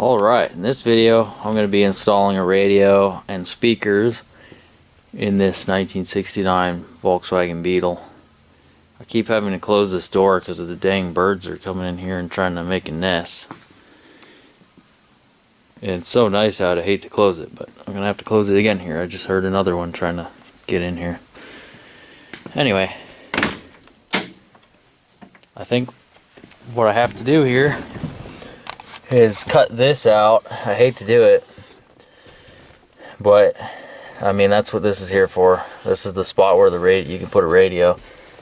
Alright, in this video I'm going to be installing a radio and speakers in this 1969 Volkswagen Beetle. I keep having to close this door because the dang birds are coming in here and trying to make a nest. And it's so nice out, I hate to close it, but I'm going to have to close it again here. I just heard another one trying to get in here. Anyway, I think what I have to do here is cut this out. I hate to do it, but I mean that's what this is here for. This is the spot where the radio, you can put a radio.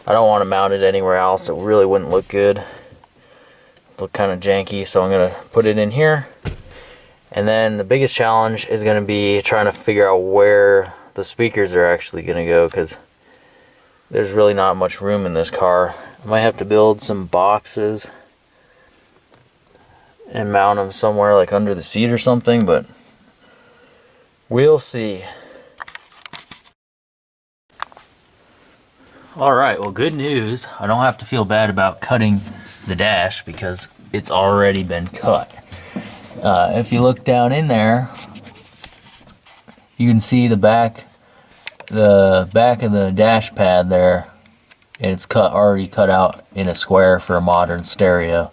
I don't want to mount it anywhere else. It really wouldn't look good. Look kind of janky, so I'm gonna put it in here. And then the biggest challenge is gonna be trying to figure out where the speakers are actually gonna go, because there's really not much room in this car. I might have to build some boxes and mount them somewhere like under the seat or something, but we'll see. Alright, well, good news. I don't have to feel bad about cutting the dash because it's already been cut. If you look down in there, you can see the back of the dash pad there, and it's already cut out in a square for a modern stereo.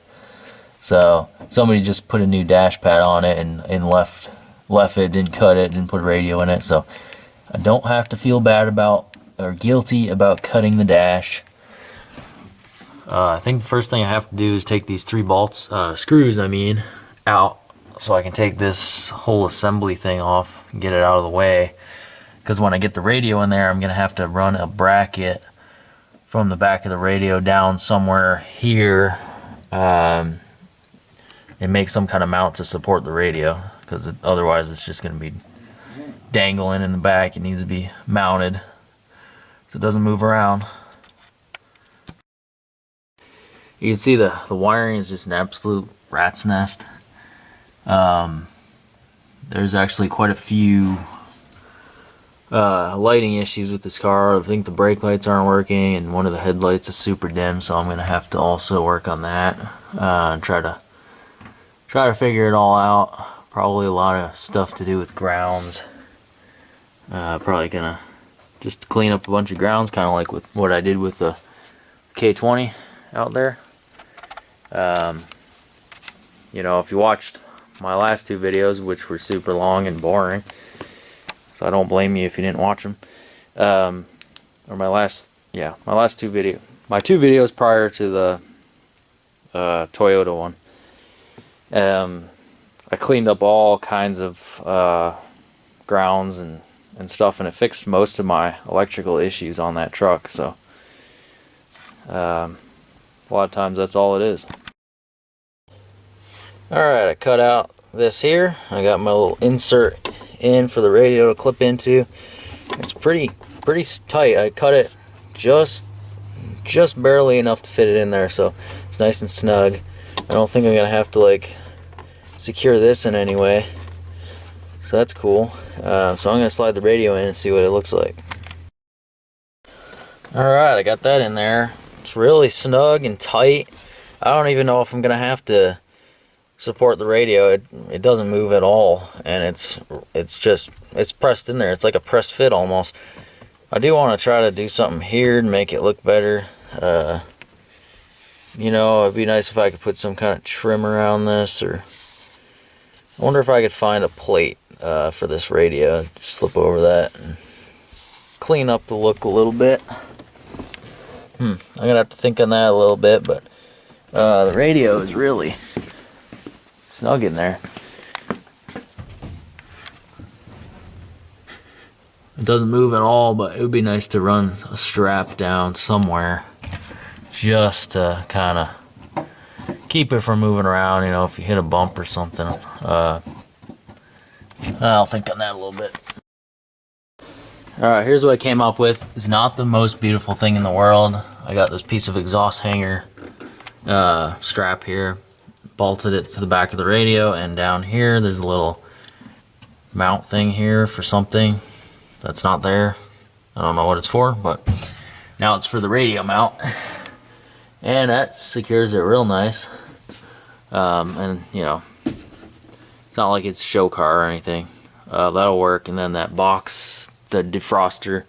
So somebody just put a new dash pad on it and left it, didn't cut it, didn't put a radio in it. So I don't have to feel bad about or guilty about cutting the dash. I think the first thing I have to do is take these three screws out, so I can take this whole assembly thing off and get it out of the way. Because when I get the radio in there, I'm gonna have to run a bracket from the back of the radio down somewhere here, and make some kind of mount to support the radio, because otherwise it's just going to be dangling in the back. It needs to be mounted so it doesn't move around. You can see the wiring is just an absolute rat's nest. There's actually quite a few lighting issues with this car. I think the brake lights aren't working, and one of the headlights is super dim, so I'm going to have to also work on that and try to figure it all out. Probably a lot of stuff to do with grounds. Probably gonna just clean up a bunch of grounds, kind of like with what I did with the K20 out there. You know, if you watched my last two videos, which were super long and boring, so I don't blame you if you didn't watch them. Or my two videos prior to the Toyota one. I cleaned up all kinds of grounds and stuff, and it fixed most of my electrical issues on that truck. So a lot of times that's all it is. Alright, I cut out this here. I got my little insert in for the radio to clip into. It's pretty tight. I cut it just barely enough to fit it in there, so it's nice and snug. I don't think I'm gonna have to like secure this in any way, so that's cool. So I'm gonna slide the radio in and see what it looks like. Alright, I got that in there. It's really snug and tight. I don't even know if I'm gonna have to support the radio. It doesn't move at all, and it's pressed in there. It's like a press fit almost. I do want to try to do something here and make it look better. You know, it'd be nice if I could put some kind of trim around this, or I wonder if I could find a plate for this radio. Slip over that and clean up the look a little bit. I'm gonna have to think on that a little bit, but the radio is really snug in there. It doesn't move at all, but it would be nice to run a strap down somewhere just to kind of keep it from moving around, you know, if you hit a bump or something. I'll think on that a little bit. Alright, here's what I came up with. It's not the most beautiful thing in the world. I got this piece of exhaust hanger strap here, bolted it to the back of the radio, and down here there's a little mount thing here for something that's not there. I don't know what it's for, but now it's for the radio mount. And that secures it real nice. And you know, It's not like it's a show car or anything. That'll work. And then that box, the defroster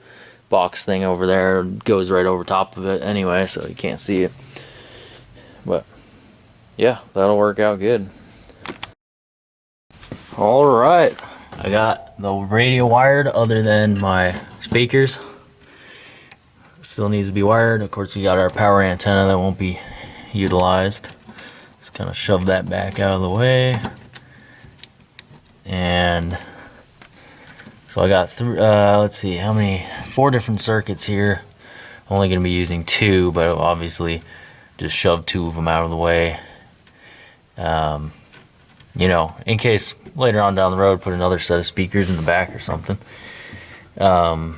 box thing over there, goes right over top of it anyway, so you can't see it. But yeah, that'll work out good. Alright, I got the radio wired other than my speakers. Still needs to be wired. Of course, we got our power antenna that won't be utilized. Just kind of shove that back out of the way. And so I got let's see, how many, 4 different circuits here. Only going to be using 2, but obviously just shove 2 of them out of the way. You know, in case later on down the road, put another set of speakers in the back or something. I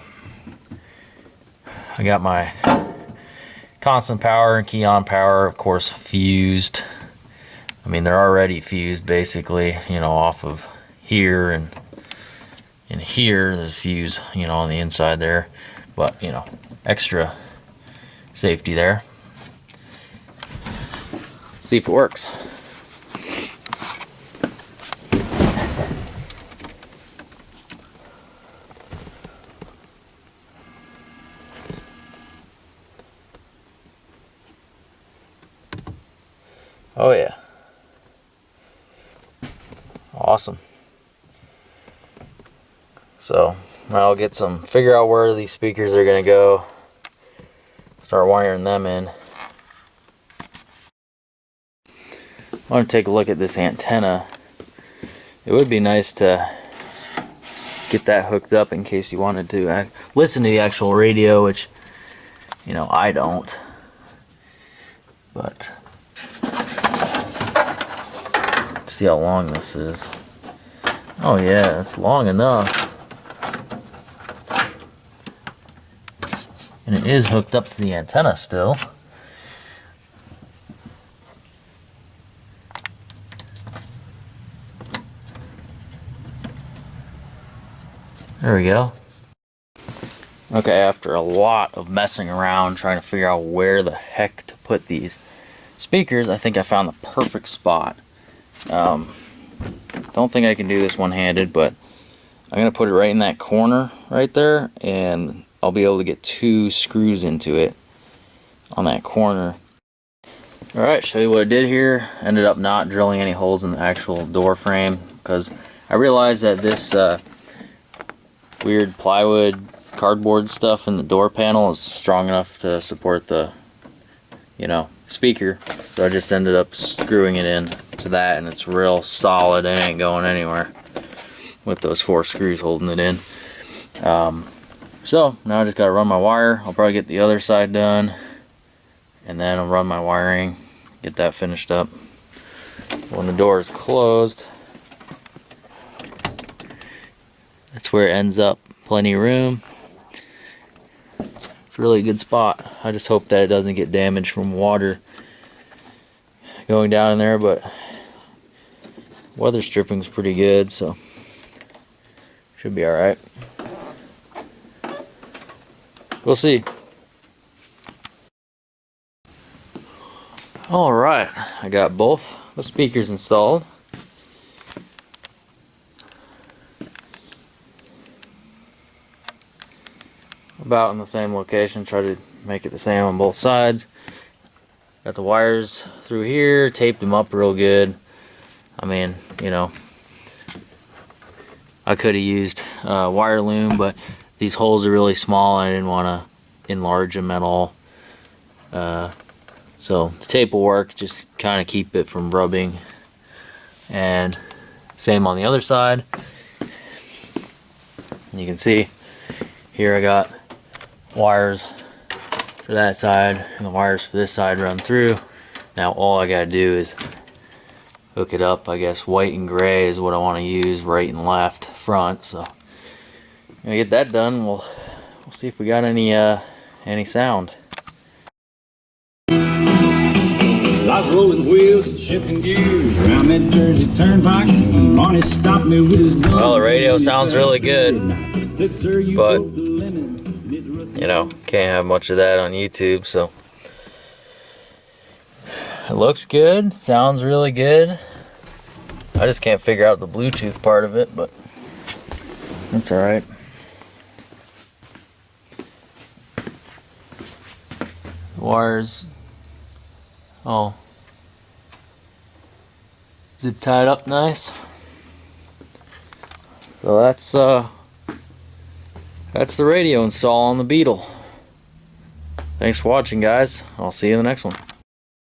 got my constant power and key on power, of course, fused. I mean, they're already fused basically, you know, off of here and in here. There's fuse, you know, on the inside there, but you know, extra safety there. See if it works. Oh yeah. Awesome. So I'll get figure out where these speakers are gonna go. Start wiring them in. I want to take a look at this antenna. It would be nice to get that hooked up in case you wanted to listen to the actual radio, which, you know, I don't. But see how long this is. Oh yeah, it's long enough. And it is hooked up to the antenna still. There we go. Okay, after a lot of messing around trying to figure out where the heck to put these speakers, I think I found the perfect spot. Don't think I can do this one-handed, but I'm gonna put it right in that corner right there, and I'll be able to get 2 screws into it on that corner. Alright, show you what I did here. Ended up not drilling any holes in the actual door frame because I realized that this weird plywood cardboard stuff in the door panel is strong enough to support the, you know, speaker. So I just ended up screwing it in to that, and it's real solid. It ain't going anywhere with those 4 screws holding it in. So now I just gotta run my wire. I'll probably get the other side done, and then I'll run my wiring, get that finished up. When the door is closed, that's where it ends up. Plenty of room. It's a really good spot. I just hope that it doesn't get damaged from water going down in there, but weather stripping's pretty good, so should be alright. We'll see. Alright, I got both the speakers installed. About in the same location, try to make it the same on both sides. Got the wires through here, taped them up real good. I mean, you know, I could have used wire loom, but these holes are really small and I didn't want to enlarge them at all. So the tape will work, just kind of keep it from rubbing. And same on the other side. And you can see here I got wires for that side and the wires for this side run through. Now all I gotta do is hook it up. I guess white and gray is what I want to use, right and left, front. So I'm gonna get that done. We'll see if we got any sound. Lots rolling wheels and shifting gears around that Jersey turnpike. Barney stopped me with his gun. Well, the radio sounds really good, but you know, can't have much of that on YouTube, so it looks good, sounds really good. I just can't figure out the Bluetooth part of it, but that's alright. Wires all zip tied up nice. So that's the radio install on the Beetle. Thanks for watching, guys. I'll see you in the next one.